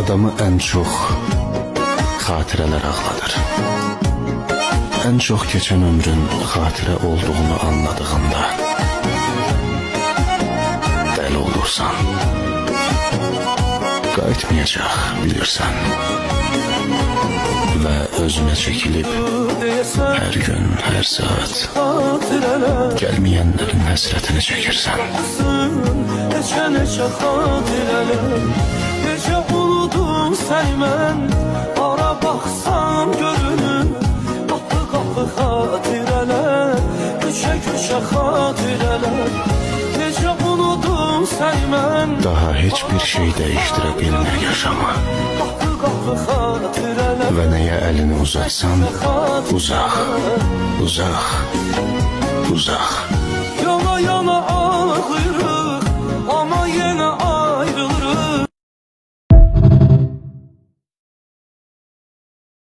Adamı en çok xatirələr ağladır. En çok geçen ömrün xatirə olduğunu anladığında dəli olursan. Qayıtmayacaq bilirsən. Və özünə çəkilib hər gün, hər saat gəlməyənlərin həsrətini çəkirsən. Neçə xatirələr, necə unudum səni mən. Ara baxsam görünüm, qapı xatirələr, köşə xatirələr, necə unudum səni mən. Daha hiçbir şey değiştirə bilmir yaşamı. Və nəyə əlini uzatsan, uzaq, uzaq, uzaq.